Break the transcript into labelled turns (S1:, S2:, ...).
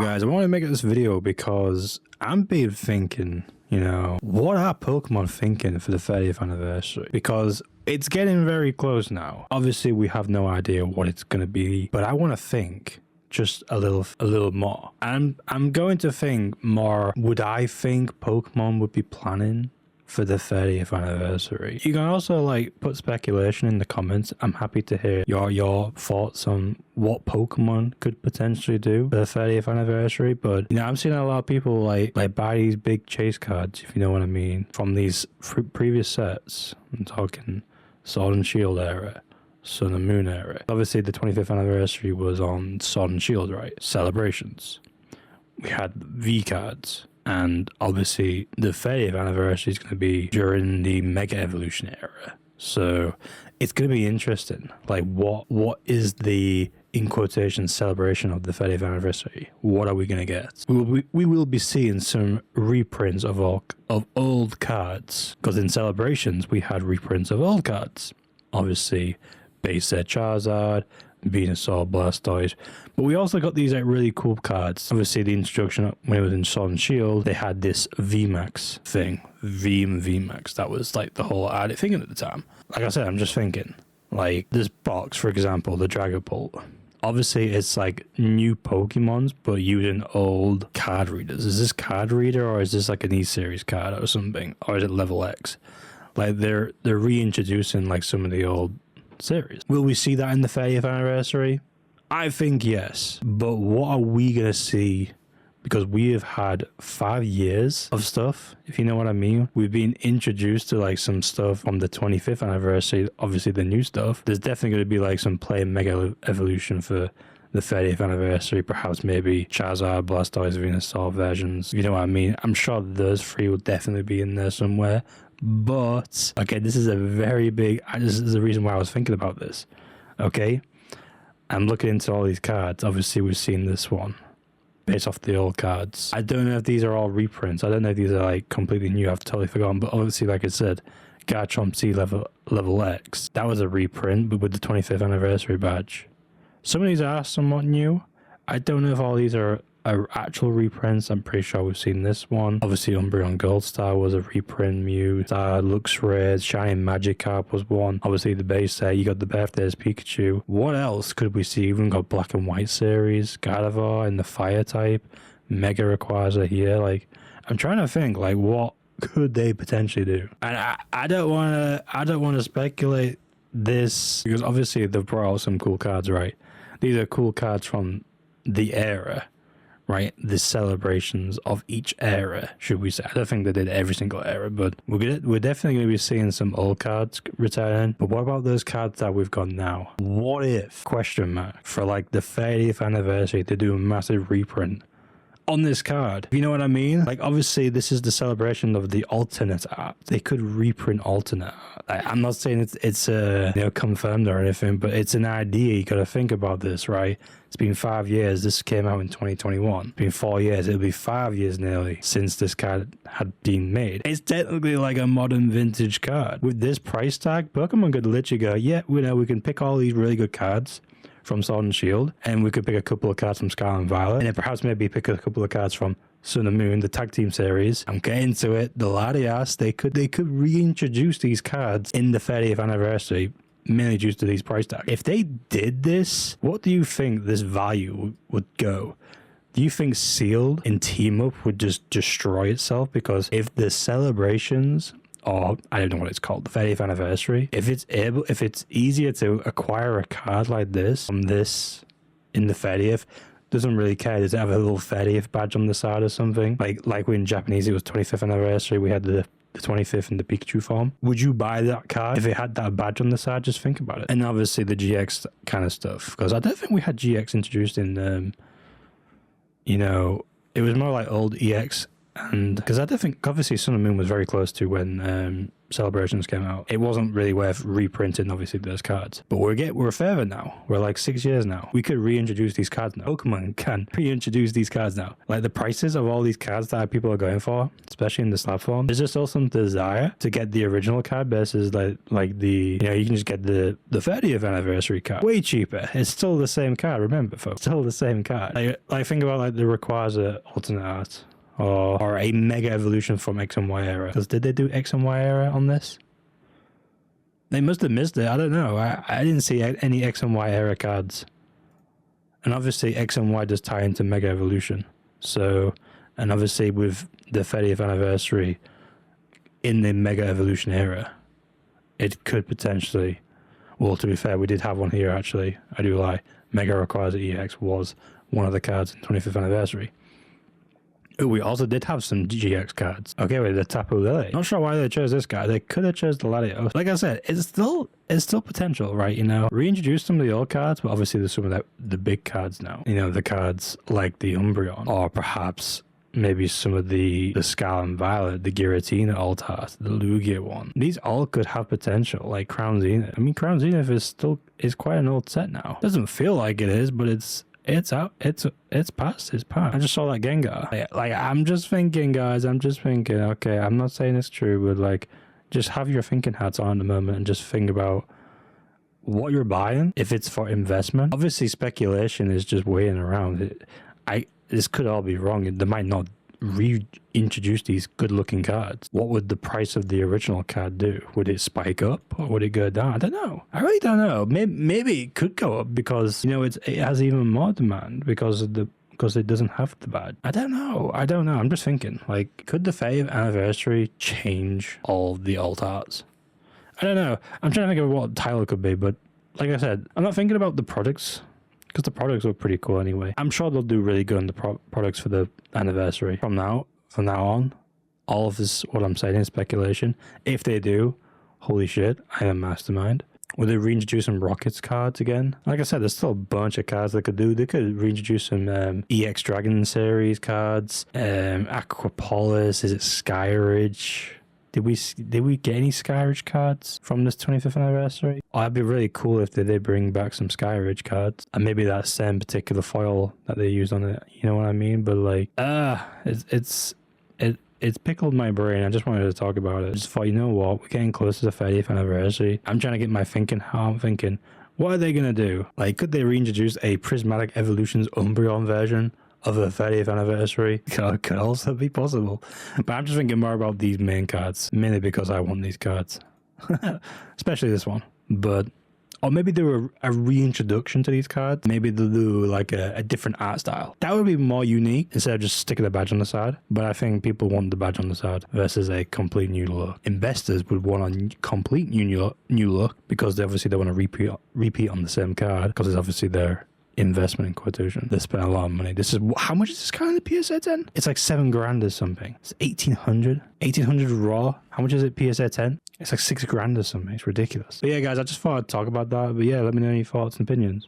S1: guys, I want to make this video because I'm been thinking, what are Pokemon thinking for the 30th anniversary? Because it's getting very close now. Obviously, we have no idea what it's going to be, but I want to think just a little more. And I'm going to think more, would I think Pokemon would be planning for the 30th anniversary? You can also put speculation in the comments. I'm happy to hear your thoughts on what Pokemon could potentially do for the 30th anniversary. But I'm seeing a lot of people like buy these big chase cards, if you know what I mean, from these previous sets. I'm talking Sword and Shield era, Sun and Moon era. Obviously the 25th anniversary was on Sword and Shield, right? Celebrations. We had V cards. And obviously, the 30th anniversary is going to be during the Mega Evolution era. So it's going to be interesting. What is the, in quotation, celebration of the 30th anniversary? What are we going to get? We will be seeing some reprints of old cards. Because in Celebrations, we had reprints of old cards. Obviously, base set Charizard, Venusaur, Blastoise. But we also got these really cool cards. Obviously, the introduction when it was in Sword and Shield, they had this VMAX thing. VMAX. That was the whole added thing at the time. Like I said, I'm just thinking. This box, for example, the Dragapult. Obviously, it's new Pokemons, but using old card readers. Is this card reader or is this an E-Series card or something? Or is it level X? They're reintroducing some of the old series. Will we see that in the 30th anniversary? I think yes. But what are we going to see? Because we have had 5 years of stuff, if you know what I mean. We've been introduced to some stuff from the 25th anniversary, obviously the new stuff. There's definitely going to be some play Mega Evolution for the 30th anniversary, perhaps maybe Charizard, Blastoise, Venusaur versions, you know what I mean. I'm sure those three will definitely be in there somewhere. But okay, this is a very big, this is the reason why I was thinking about this. Okay, I'm looking into all these cards. Obviously we've seen this one based off the old cards. I don't know if these are all reprints. I don't know if these are completely new. I've totally forgotten. But obviously, like I said, Garchomp C level X, that was a reprint, but with the 25th anniversary badge. Some of these are somewhat new. I don't know if all these are actual reprints. I'm pretty sure we've seen this one. Obviously, Umbreon Gold Star was a reprint. Mew, Star, Luxray, Shining Magikarp was one. Obviously, the base set, you got the Birthdays Pikachu. What else could we see? We've got Black and White series, Gardevoir in the Fire type, Mega Rayquaza here. I'm trying to think, what could they potentially do? And I don't want to speculate this because obviously they've brought out some cool cards, right? These are cool cards from the era. Right, the celebrations of each era, should we say? I don't think they did every single era, but we're definitely going to be seeing some old cards returning. But what about those cards that we've got now? What if, question mark, for the 30th anniversary to do a massive reprint on this card? You know what I mean? Obviously, this is the celebration of the alternate art. They could reprint alternate art. I'm not saying it's confirmed or anything, but it's an idea. You got to think about this, right? It's been 5 years. This came out in 2021. It's been 4 years. It'll be 5 years nearly since this card had been made. It's technically a modern vintage card. With this price tag, Pokemon could literally go, yeah, we can pick all these really good cards from Sword and Shield, and we could pick a couple of cards from Scarlet and Violet, and then perhaps maybe pick a couple of cards from Sun and Moon, the tag team series. I'm getting to it. The Latias, they could reintroduce these cards in the 30th anniversary, mainly due to these price tags. If they did this, what do you think this value would go? Do you think Sealed in Team Up would just destroy itself? Because if the celebrations, or I don't know what it's called, the 30th anniversary, if it's easier to acquire a card like this from this in the 30th, doesn't really care. Does it have a little 30th badge on the side or something? Like when in Japanese it was 25th anniversary, we had the 25th in the Pikachu form. Would you buy that card if it had that badge on the side? Just think about it. And obviously the GX kind of stuff, because I don't think we had GX introduced in it was more old EX. And because I don't think, obviously Sun and Moon was very close to when Celebrations came out, it wasn't really worth reprinting, obviously, those cards. But we're further now. We're like 6 years now. We could reintroduce these cards now. Pokemon can reintroduce these cards now. Like the prices of all these cards that people are going for, especially in the slab form, there's just still some desire to get the original card versus like the, you can just get the 30th anniversary card way cheaper. It's still the same card, remember, folks. Still the same card. Like think about like the Rayquaza alternate art. Or a Mega Evolution from X and Y era. Because did they do X and Y era on this? They must have missed it. I don't know. I didn't see any X and Y era cards. And obviously X and Y does tie into Mega Evolution. So, and obviously with the 30th anniversary in the Mega Evolution era, it could potentially... Well, to be fair, we did have one here actually. I do lie. Mega Rayquaza EX was one of the cards in 25th anniversary. Ooh, we also did have some GX cards. Okay, wait, the Tapu Lele. Not sure why they chose this guy. They could have chose the Latios. Like I said, it's still potential, right? Reintroduce some of the old cards, but obviously there's some of the big cards now. The cards like the Umbreon, or perhaps maybe some of the Scarlet and Violet, the Giratina Altart, the Lugia one. These all could have potential, like Crown Zenith. I mean, Crown Zenith is quite an old set now. Doesn't feel like it is, but it's out. It's past. I just saw that Gengar. Like I'm just thinking, guys. Okay, I'm not saying it's true, but like, just have your thinking hats on at the moment and just think about what you're buying. If it's for investment, obviously speculation is just weighing around. This could all be wrong. They might not reintroduce these good-looking cards. What would the price of the original card do? Would it spike up or would it go down? I don't know. I really don't know. Maybe it could go up because it has even more demand because it doesn't have the badge. I don't know. I'm just thinking, like, could the 30th anniversary change all the alt arts? I don't know. I'm trying to think of what title it could be, but like I said, I'm not thinking about the products. Because the products look pretty cool anyway. I'm sure they'll do really good on the products for the anniversary. From now on, all of this, what I'm saying is speculation. If they do, holy shit, I am a mastermind. Will they reintroduce some Rockets cards again? Like I said, there's still a bunch of cards they could do. They could reintroduce some EX Dragon series cards, Aquapolis, is it Skyridge? Did we get any Skyridge cards from this 25th anniversary? Oh, that'd be really cool if they did bring back some Skyridge cards. And maybe that same particular foil that they used on it. You know what I mean? But like, it's pickled my brain. I just wanted to talk about it. I just thought, you know what? We're getting close to the 30th anniversary. I'm trying to get my thinking how I'm thinking. What are they going to do? Like, could they reintroduce a Prismatic Evolutions Umbreon version of the 30th anniversary? Could also be possible. But I'm just thinking more about these main cards, mainly because I want these cards. Especially this one. Or maybe they were a reintroduction to these cards. Maybe they'll do like a different art style. That would be more unique instead of just sticking the badge on the side. But I think people want the badge on the side versus a complete new look. Investors would want a complete new look because they want to repeat on the same card because it's obviously their investment in quotation. They spent a lot of money. How much is this card in the PSA 10? It's like $7,000 or something. It's 1800 raw. How much is it PSA 10? It's like $6,000 or something. It's ridiculous. But yeah, guys, I just thought I'd talk about that. But yeah, let me know your thoughts and opinions.